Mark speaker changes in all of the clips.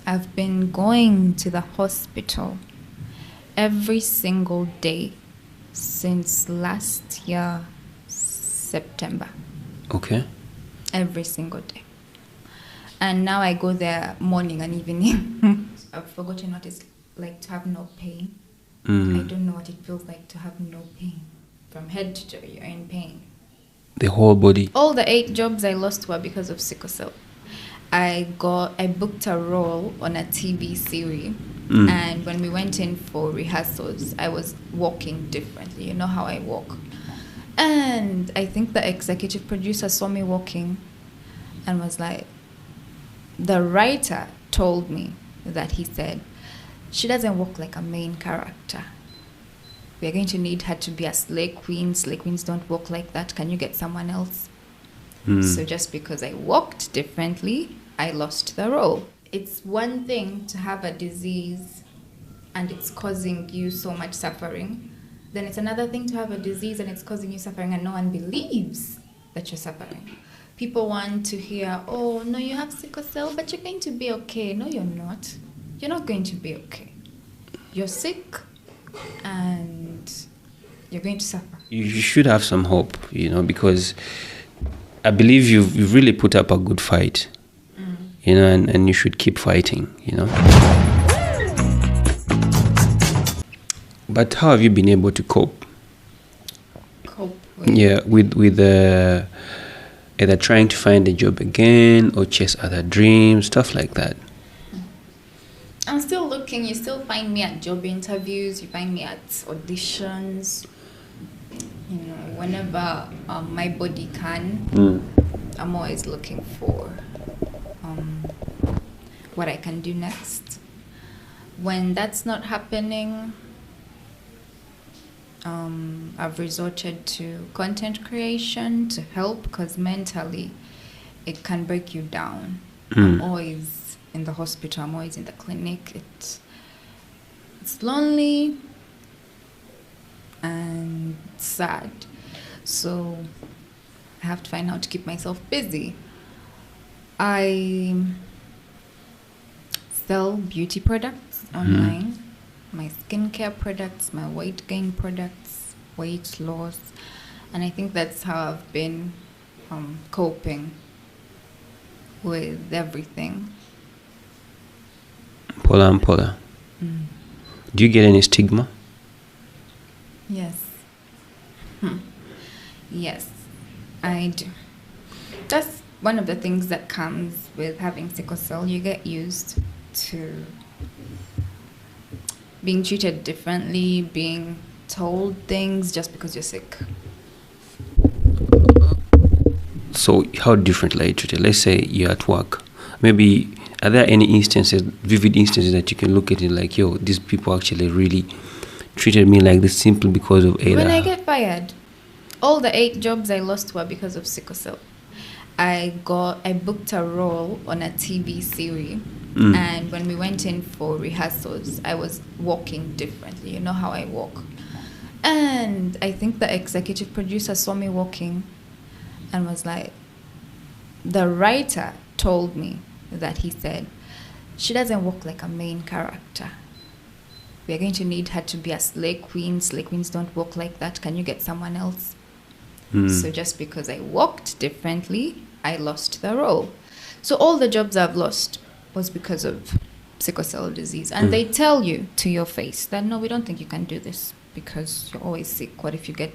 Speaker 1: I've been going to the hospital every single day since last year, September.
Speaker 2: Okay.
Speaker 1: Every single day. And now I go there morning and evening. I've forgotten what it's like to have no pain. I don't know what it feels like to have no pain. From head to toe, you're in pain.
Speaker 2: The whole body.
Speaker 1: All the 8 jobs I lost were because of sickle cell. I booked a role on a TV series, and when we went in for rehearsals, I was walking differently. You know how I walk. And I think the executive producer saw me walking and was like, the writer told me that he said, she doesn't walk like a main character. We're going to need her to be a slay queen. Slay queens don't walk like that. Can you get someone else? So just because I walked differently, I lost the role. It's one thing to have a disease and it's causing you so much suffering. Then it's another thing to have a disease and it's causing you suffering and no one believes that you're suffering. People want to hear, oh, no, you have sickle cell, but you're going to be okay. No, you're not. You're not going to be okay. You're sick and you're going to suffer.
Speaker 2: You should have some hope, because I believe you've really put up a good fight, and you should keep fighting, But how have you been able to cope?
Speaker 1: Cope with?
Speaker 2: Yeah, with either trying to find a job again or chase other dreams, stuff like that.
Speaker 1: I'm still looking. You still find me at job interviews. You find me at auditions. Whenever my body can, I'm always looking for what I can do next. When that's not happening, I've resorted to content creation to help, because mentally it can break you down. I'm always in the hospital. I'm always in the clinic. It's lonely and sad. So I have to find out to keep myself busy. I sell beauty products online, my skincare products, my weight gain products, weight loss, and I think that's how I've been coping with everything.
Speaker 2: Pola. Do you get any stigma?
Speaker 1: Yes. Yes, I do. That's one of the things that comes with having sickle cell. You get used to being treated differently, being told things just because you're sick.
Speaker 2: So how differently are you treated? Let's say you're at work. Maybe, are there any vivid instances that you can look at it like, yo, these people actually really treated me like this simply because of either?
Speaker 1: When I get fired, all the 8 jobs I lost were because of sickle cell. I booked a role on a TV series, and when we went in for rehearsals, I was walking differently. You know how I walk. And I think the executive producer saw me walking and was like, the writer told me that he said, she doesn't walk like a main character. We're going to need her to be a slay queen. Slay queens don't walk like that. Can you get someone else? So just because I walked differently, I lost the role. So all the jobs I've lost was because of sickle cell disease. And they tell you to your face that, no, we don't think you can do this because you're always sick. What if you get?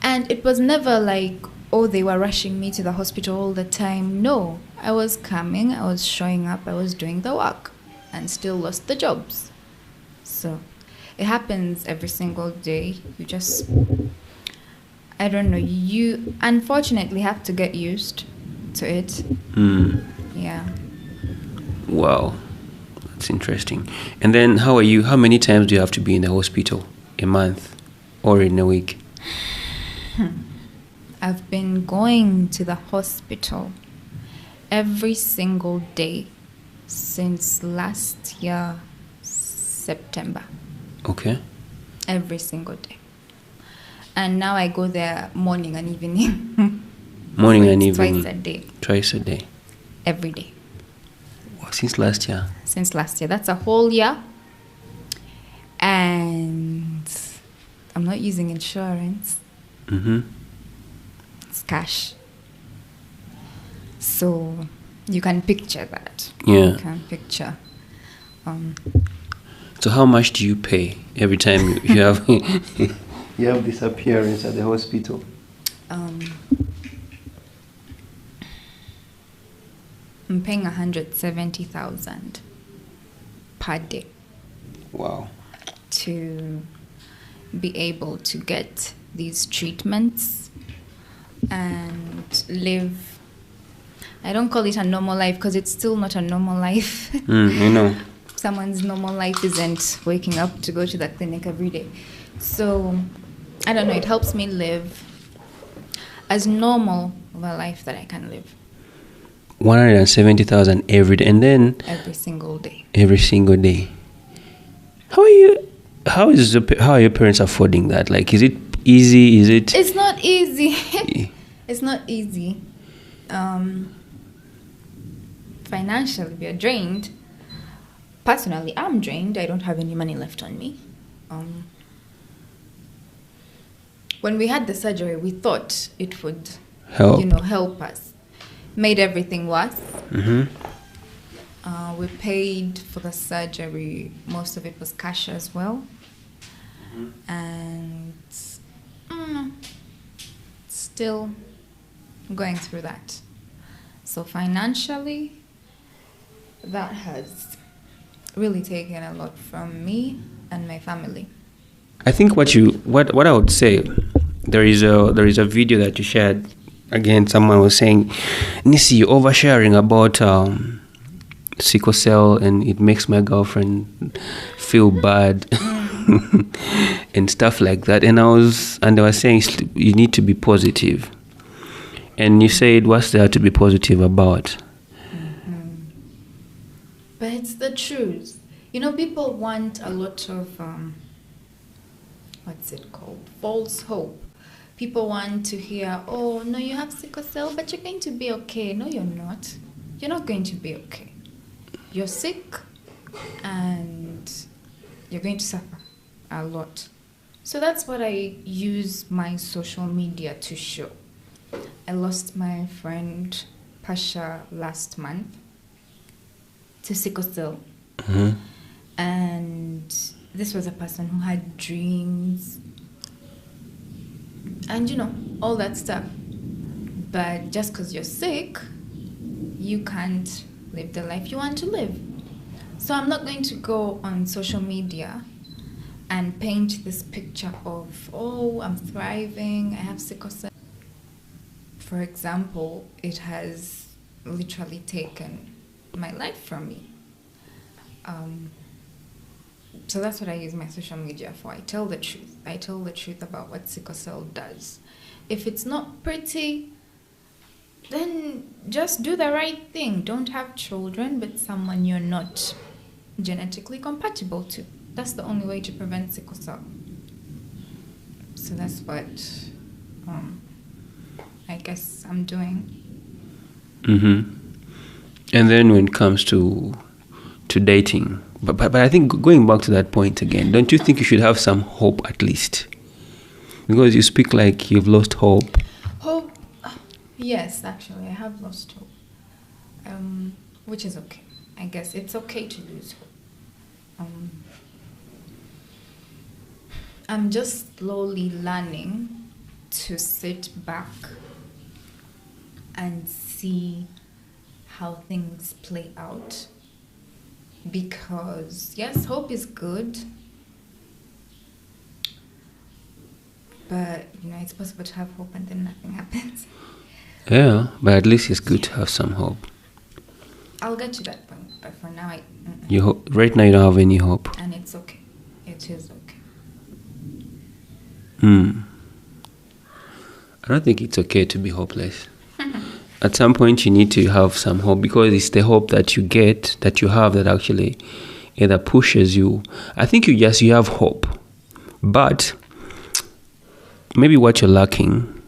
Speaker 1: And it was never like, oh, they were rushing me to the hospital all the time. No, I was coming, I was showing up, I was doing the work and still lost the jobs. So it happens every single day. You just, I don't know, you unfortunately have to get used to it. Yeah.
Speaker 2: Wow, that's interesting. And then how are you? How many times do you have to be in the hospital? A month or in a week?
Speaker 1: I've been going to the hospital every single day since last year, September.
Speaker 2: Okay.
Speaker 1: Every single day. And now I go there morning and evening.
Speaker 2: Morning and evening.
Speaker 1: Twice a day.
Speaker 2: Twice a day.
Speaker 1: Every day.
Speaker 2: Wow. since last year.
Speaker 1: Since last year. That's a whole year. And I'm not using insurance.
Speaker 2: Mm-hmm.
Speaker 1: It's cash. So you can picture that.
Speaker 2: Yeah.
Speaker 1: You can picture.
Speaker 2: So how much do you pay every time you have you have this appearance at the hospital?
Speaker 1: I'm paying 170,000 per day.
Speaker 2: Wow.
Speaker 1: To be able to get these treatments and live. I don't call it a normal life because it's still not a normal life.
Speaker 2: I know.
Speaker 1: Someone's normal life isn't waking up to go to the clinic every day. So, I don't know, it helps me live as normal of a life that I can live.
Speaker 2: 170,000 every day, and then
Speaker 1: Every single day.
Speaker 2: Every single day. How are your parents affording that? Like, is it easy? Is it?
Speaker 1: It's not easy. It's not easy. Financially, we are drained. Personally, I'm drained. I don't have any money left on me. When we had the surgery, we thought it would, help us. Made everything worse.
Speaker 2: Mm-hmm.
Speaker 1: We paid for the surgery. Most of it was cash as well. Mm-hmm. And still going through that. So financially, that has really taken a lot from me and my family.
Speaker 2: I think what I would say, there is a video that you shared. Again, someone was saying, Missy, you're oversharing about sickle cell, and it makes my girlfriend feel bad and stuff like that. And they were saying you need to be positive. And you said, what's there to be positive about?
Speaker 1: Mm-hmm. But it's the truth. People want a lot of, what's it called? False hope. People want to hear, oh, no, you have sickle cell, but you're going to be okay. No, you're not. You're not going to be okay. You're sick, and you're going to suffer a lot. So that's what I use my social media to show. I lost my friend Pasha last month to sickle cell.
Speaker 2: Mm-hmm.
Speaker 1: And this was a person who had dreams and all that stuff. But just because you're sick, you can't live the life you want to live. So I'm not going to go on social media and paint this picture of, oh, I'm thriving, I have sickle cell. For example, it has literally taken my life from me. So that's what I use my social media for. I tell the truth. I tell the truth about what sickle cell does. If it's not pretty, then just do the right thing. Don't have children with someone you're not genetically compatible to. That's the only way to prevent sickle cell. So that's what I guess I'm doing.
Speaker 2: Mm-hmm. And then when it comes to dating, but I think going back to that point again, don't you think you should have some hope at least? Because you speak like you've lost hope.
Speaker 1: Hope? Yes, actually, I have lost hope. Which is okay. I guess it's okay to lose hope. I'm just slowly learning to sit back and see how things play out. Because, yes, hope is good. But, it's possible to have hope and then nothing happens.
Speaker 2: Yeah, but at least it's good to have some hope.
Speaker 1: I'll get to that point, but for now,
Speaker 2: right now you don't have any hope.
Speaker 1: And it's okay. It is okay.
Speaker 2: I don't think it's okay to be hopeless. At some point you need to have some hope, because it's the hope that you have that actually either pushes you. I think you have hope, but maybe what you're lacking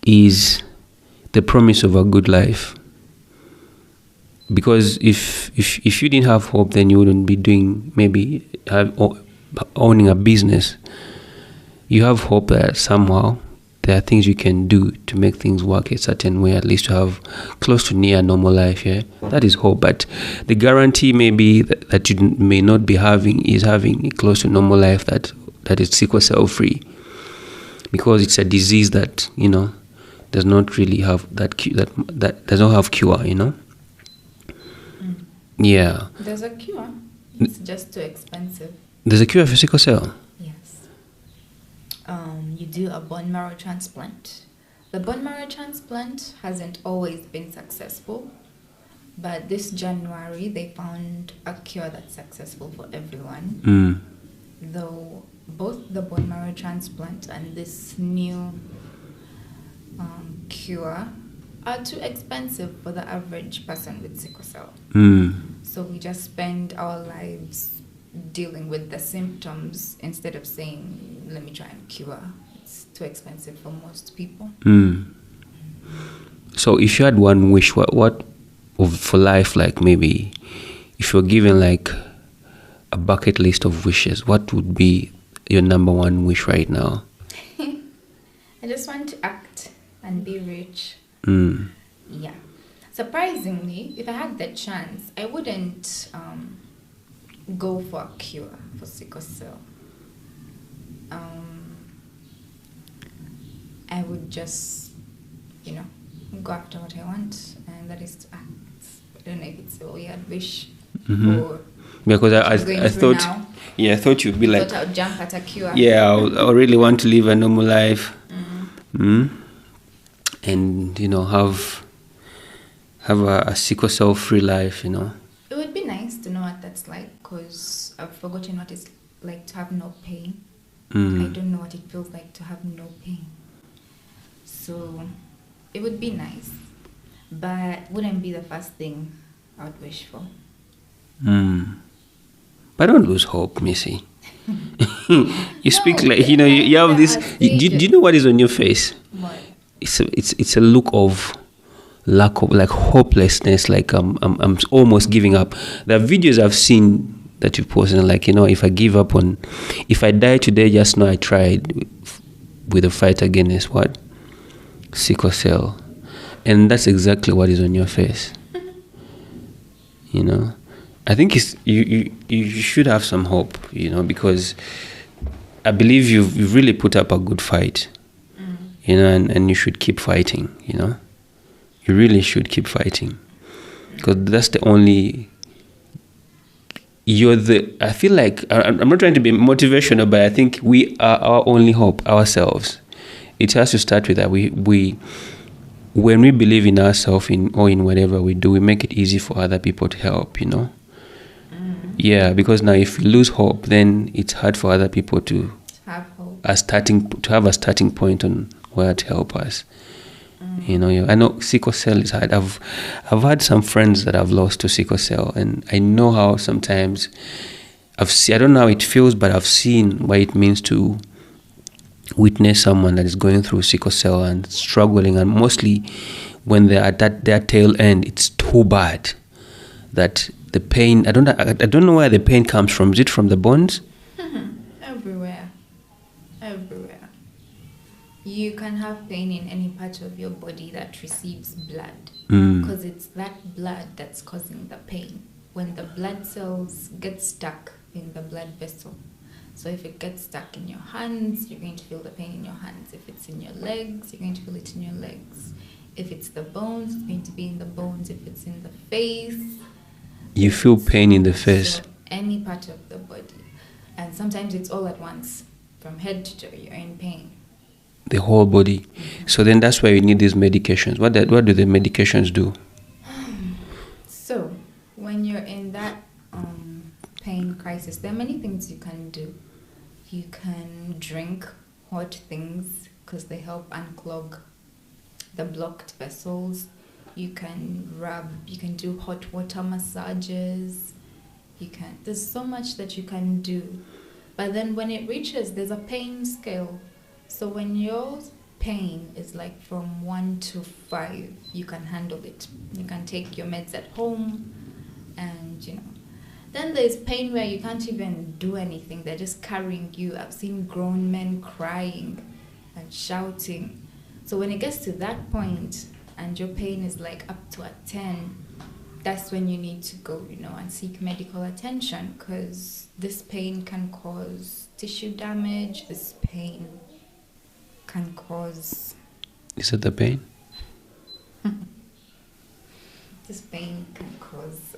Speaker 2: is the promise of a good life. because if you didn't have hope, then you wouldn't be doing, maybe owning a business. You have hope that somehow there are things you can do to make things work a certain way, at least to have close to near normal life. Yeah, that is hope. But the guarantee maybe that you may not be having is having a close to normal life that is sickle cell free, because it's a disease that, you know, does not really have that does not have cure, you know. Yeah.
Speaker 1: There's a cure. It's just too expensive.
Speaker 2: There's a cure for sickle cell.
Speaker 1: Yes. You do a bone marrow transplant. The bone marrow transplant hasn't always been successful, but this January they found a cure that's successful for everyone. Though both the bone marrow transplant and this new cure are too expensive for the average person with sickle cell. So we just spend our lives dealing with the symptoms instead of saying, let me try and cure. It's too expensive for most people.
Speaker 2: So if you had one wish, what for life, like maybe if you're given like a bucket list of wishes, what would be your number one wish right now?
Speaker 1: I just want to act and be rich. Yeah. Surprisingly, if I had the chance, I wouldn't go for a cure for sickle cell. I would just, you know, go after what I want, and that is to act. I don't know if it's a weird wish or
Speaker 2: because I thought now. Yeah, I thought you'd be like,
Speaker 1: I would jump at a cure.
Speaker 2: Yeah, I really want to live a normal life. And, you know, have a sickle cell free life, you know.
Speaker 1: It would be nice to know what that's like, because I've forgotten what it's like to have no pain. I don't know what it feels like to have no pain. So it would be nice, but wouldn't be the first thing I would wish for.
Speaker 2: But don't lose hope, Missy. You speak like, you know, you have this. Do you know what is on your face?
Speaker 1: What?
Speaker 2: It's a look of lack of, like, hopelessness. Like I'm almost giving up. There are videos I've seen that you posted, like, you know, if I die today, just know I tried with the fight against what? Sickle cell. And that's exactly what is on your face. You know, I think you should have some hope, you know, because I believe you've really put up a good fight, you know, and you should keep fighting, you know. You really should keep fighting, because that's the only. I feel like, I'm not trying to be motivational, but I think we are our only hope, ourselves. It has to start with that. When we believe in ourselves, in whatever we do, we make it easy for other people to help, you know. Yeah, because now if we lose hope, then it's hard for other people to have hope. To have a starting point on where to help us. You know, I know sickle cell is hard. I've had some friends that I've lost to sickle cell, and I know how sometimes I don't know how it feels, but I've seen what it means to witness someone that is going through sickle cell and struggling, and mostly when they're at their tail end, it's too bad that the pain, I don't know where the pain comes from. Is it from the bones?
Speaker 1: Everywhere. You can have pain in any part of your body that receives blood, because it's that blood that's causing the pain. When the blood cells get stuck in the blood vessel, so if it gets stuck in your hands, you're going to feel the pain in your hands. If it's in your legs, you're going to feel it in your legs. If it's the bones, it's going to be in the bones. If it's in the face,
Speaker 2: you feel pain in the face.
Speaker 1: So any part of the body. And sometimes it's all at once. From head to toe, you're in pain.
Speaker 2: The whole body. So then that's why you need these medications. What do the medications do?
Speaker 1: So when you're in that pain crisis, there are many things you can do. You can drink hot things because they help unclog the blocked vessels. You can do hot water massages. There's so much that you can do. But then when it reaches, there's a pain scale. So when your pain is like from 1 to 5. You can handle it. You can take your meds at home, and Then there's pain where you can't even do anything. They're just carrying you. I've seen grown men crying and shouting. So when it gets to that point and your pain is like up to a 10, that's when you need to go, and seek medical attention, because this pain can cause tissue damage. This pain can cause...
Speaker 2: Is it the pain?
Speaker 1: This pain can cause...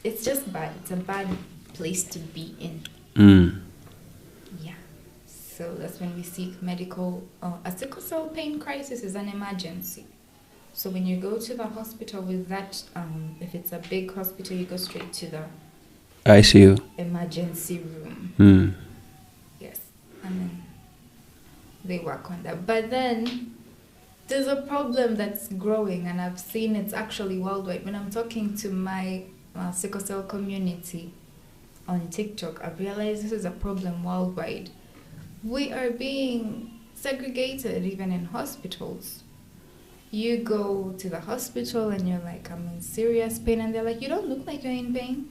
Speaker 1: it's just bad. It's a bad place to be in. Yeah. So that's when we seek medical... a sickle cell pain crisis is an emergency. So when you go to the hospital with that, if it's a big hospital, you go straight to the
Speaker 2: ICU.
Speaker 1: Emergency room. Yes. And then they work on that. But then there's a problem that's growing, and I've seen it's actually worldwide. When I'm talking to my sickle cell community on TikTok, I've realized this is a problem worldwide. We are being segregated even in hospitals. You go to the hospital and you're like, I'm in serious pain, and they're like, you don't look like you're in pain.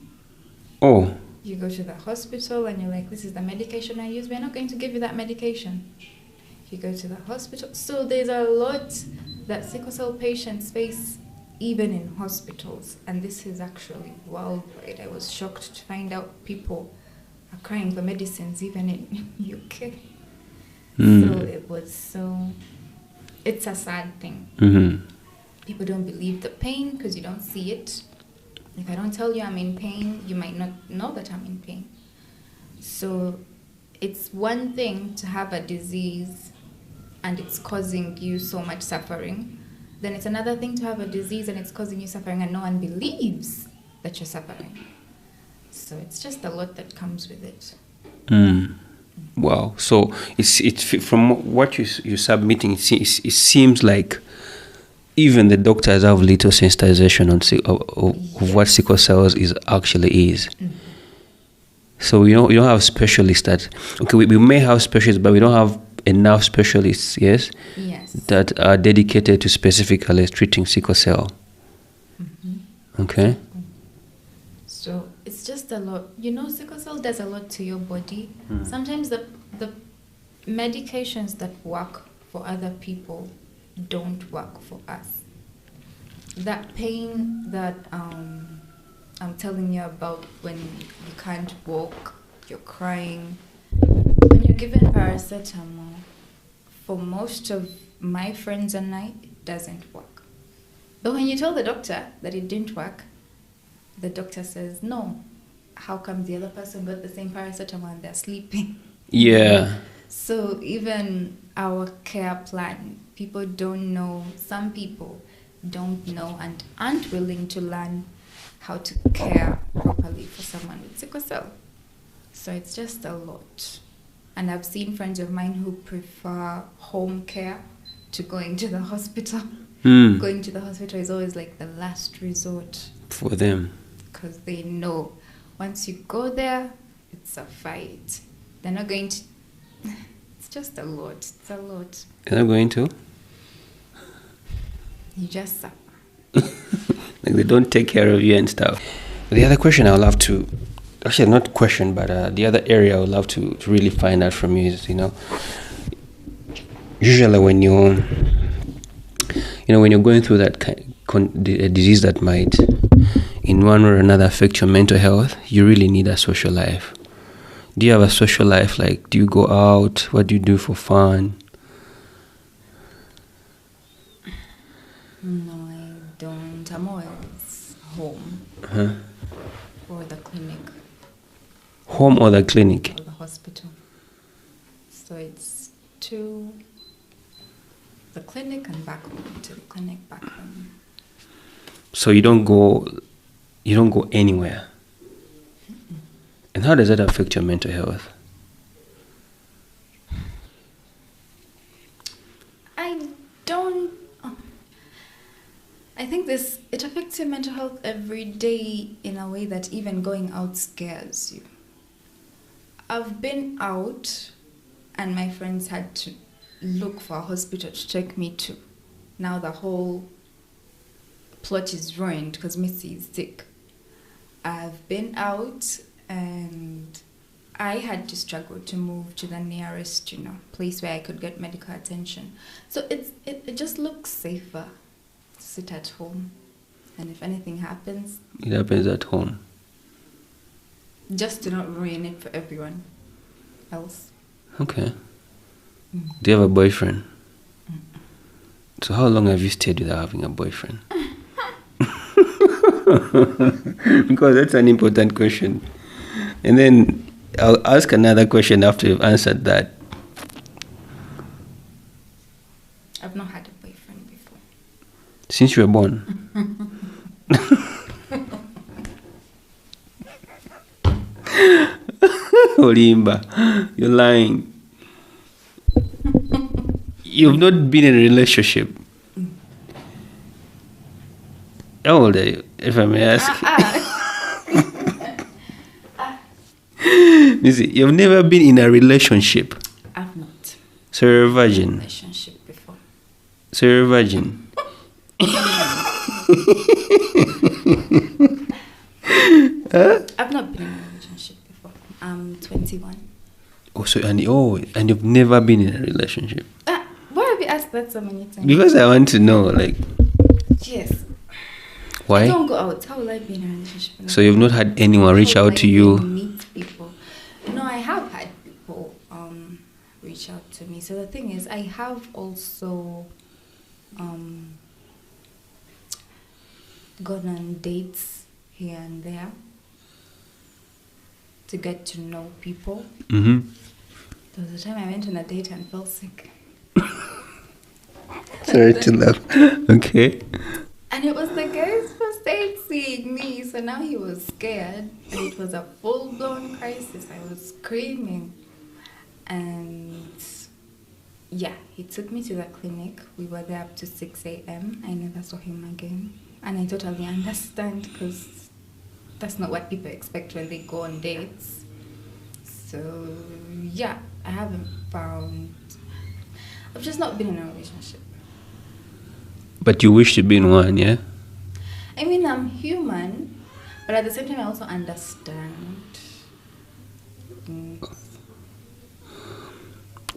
Speaker 2: Oh.
Speaker 1: You go to the hospital and you're like, this is the medication I use. We're not going to give you that medication. You go to the hospital. So there's a lot that sickle cell patients face even in hospitals, and this is actually worldwide. I was shocked to find out people are crying for medicines even in UK. So it's a sad thing. People don't believe the pain because you don't see it. If I don't tell you I'm in pain, you might not know that I'm in pain. So it's one thing to have a disease and it's causing you so much suffering. Then it's another thing to have a disease and it's causing you suffering and no one believes that you're suffering. So it's just a lot that comes with it.
Speaker 2: Wow. So it's from what you're submitting, it seems like even the doctors have little sensitization of what sickle cells actually is. So you don't have specialists that... Okay, we may have specialists, but we don't have enough specialists, yes?
Speaker 1: Yes.
Speaker 2: That are dedicated to specifically treating sickle cell. Okay.
Speaker 1: So it's just a lot. Sickle cell does a lot to your body. Sometimes the medications that work for other people don't work for us. That pain that I'm telling you about when you can't walk, you're crying, when you're given paracetamol, for most of my friends and I, it doesn't work. But when you tell the doctor that it didn't work, the doctor says, no, how come the other person got the same paracetamol and they're sleeping?
Speaker 2: Yeah.
Speaker 1: So even our care plan, people don't know, some people don't know and aren't willing to learn how to care properly for someone with sickle cell. So it's just a lot. And I've seen friends of mine who prefer home care to going to the hospital. Going to the hospital is always like the last resort
Speaker 2: for them.
Speaker 1: Because they know once you go there, it's a fight. They're not going to... It's just a lot. It's a lot.
Speaker 2: They're not going to?
Speaker 1: You just suffer.
Speaker 2: Like they don't take care of you and stuff. The other question I would love to... Actually, not question, but the other area I would love to really find out from you is, usually when you're going through that disease that might, in one or another, affect your mental health, you really need a social life. Do you have a social life? Like, do you go out? What do you do for fun?
Speaker 1: No, I don't. I'm always home. Or the clinic.
Speaker 2: Home or the clinic?
Speaker 1: Or the hospital. So it's to the clinic and back home. To the clinic, back home.
Speaker 2: So you don't go anywhere. And how does that affect your mental health?
Speaker 1: I think it affects your mental health every day in a way that even going out scares you. I've been out and my friends had to look for a hospital to take me to. Now the whole plot is ruined because Missy is sick. I've been out and I had to struggle to move to the nearest, place where I could get medical attention. So it just looks safer to sit at home. And if anything happens...
Speaker 2: It happens at home.
Speaker 1: Just to not ruin it for everyone else.
Speaker 2: Okay. Do you have a boyfriend? So how long have you stayed without having a boyfriend? Because that's an important question. And then I'll ask another question after you've answered that.
Speaker 1: I've not had a boyfriend before.
Speaker 2: Since you were born? Olimba, you're lying. You've not been in a relationship. How old are you, if I may ask? Missy, you've never been in a relationship.
Speaker 1: I've not.
Speaker 2: So you're a virgin.
Speaker 1: Relationship before.
Speaker 2: So you're a virgin.
Speaker 1: I've not been in a relationship before. I'm 21.
Speaker 2: And you've never been in a relationship.
Speaker 1: Why have you asked that so many times?
Speaker 2: Because I want to know,
Speaker 1: Yes.
Speaker 2: Why?
Speaker 1: I don't go out. How will I be in a relationship?
Speaker 2: So you've not had anyone reach out to you?
Speaker 1: Meet people. No, I have had people reach out to me. So the thing is, I have also gone on dates here and there to get to know people.
Speaker 2: Mm-hmm.
Speaker 1: There was a time I went on a date and fell sick.
Speaker 2: Sorry to laugh. Okay.
Speaker 1: And it was the guy's first date seeing me, so now he was scared, and it was a full-blown crisis. I was screaming, and yeah, he took me to the clinic. We were there up to 6 a.m. I never saw him again, and I totally understand because that's not what people expect when they go on dates. So yeah, I've just not been in a relationship.
Speaker 2: But you wish to be in one, yeah?
Speaker 1: I mean, I'm human, but at the same time, I also understand.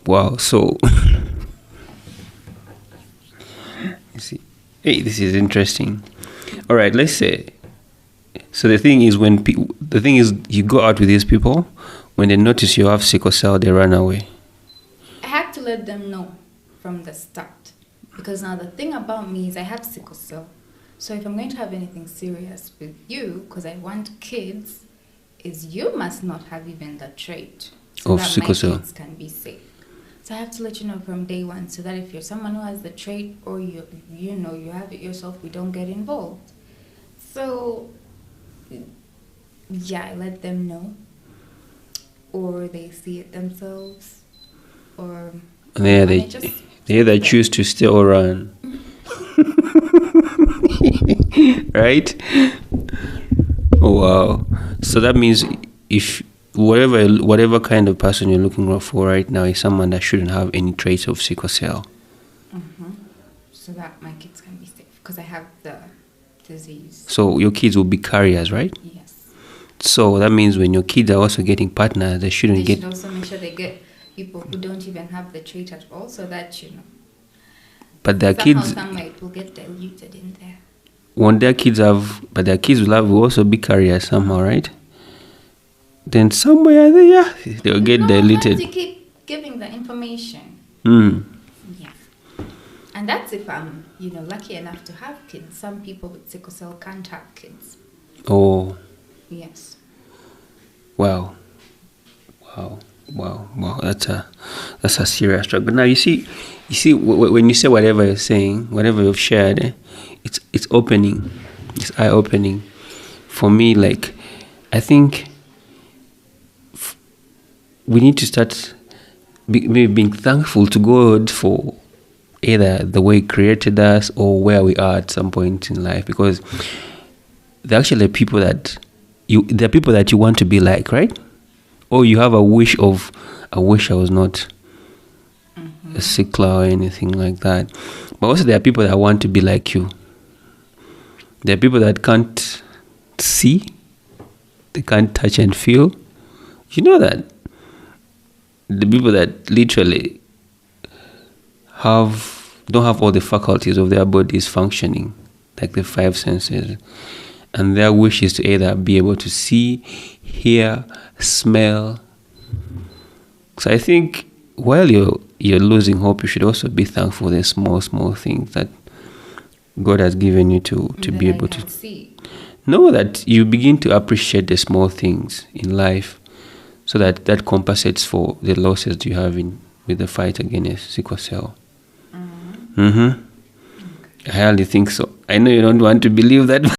Speaker 2: Wow, so... you see, hey, this is interesting. All right, let's say... So the thing is, you go out with these people, when they notice you have sickle cell, they run away.
Speaker 1: I had to let them know from the start. Because now the thing about me is I have sickle cell. So if I'm going to have anything serious with you, because I want kids, is you must not have even the trait. So
Speaker 2: of
Speaker 1: that
Speaker 2: sickle
Speaker 1: my
Speaker 2: cell.
Speaker 1: kids can be safe. So I have to let you know from day one so that if you're someone who has the trait or you have it yourself, we don't get involved. So yeah, I let them know. Or they see it themselves. Or
Speaker 2: Yeah, they either choose to stay or run. Right? Oh, wow. So that means if whatever kind of person you're looking for right now is someone that shouldn't have any traits of sickle cell.
Speaker 1: Mm-hmm. So that my kids can be safe because I have the disease.
Speaker 2: So your kids will be carriers, right?
Speaker 1: Yes.
Speaker 2: So that means when your kids are also getting partners, they should
Speaker 1: also make sure they get people who don't even have the trait at all, so that
Speaker 2: But their kids,
Speaker 1: somewhere it will get diluted in there.
Speaker 2: Won't their kids have? But their kids will also be carriers somehow, right? Then somewhere they'll get diluted.
Speaker 1: You keep giving the information.
Speaker 2: Mm.
Speaker 1: Yeah. And that's if I'm, lucky enough to have kids. Some people with sickle cell can't have kids.
Speaker 2: Oh.
Speaker 1: Yes.
Speaker 2: Wow. That's a serious struggle. Now you see, when you say whatever you're saying, whatever you've shared, it's opening, it's eye opening. For me, like, I think we need to start maybe being thankful to God for either the way He created us or where we are at some point in life, because they're actually people that you want to be like, right? Or you have a wish I was not.
Speaker 1: Mm-hmm.
Speaker 2: a sickle or anything like that. But also there are people that want to be like you. There are people that can't see, they can't touch and feel. You know that. The people that literally don't have all the faculties of their bodies functioning, like the five senses. And their wish is to either be able to see, hear, smell. So I think while you're losing hope, you should also be thankful for the small things that God has given you to be able to
Speaker 1: see.
Speaker 2: Know that you begin to appreciate the small things in life, so that compensates for the losses you have with the fight against sickle cell. I hardly think so. I know you don't want to believe that.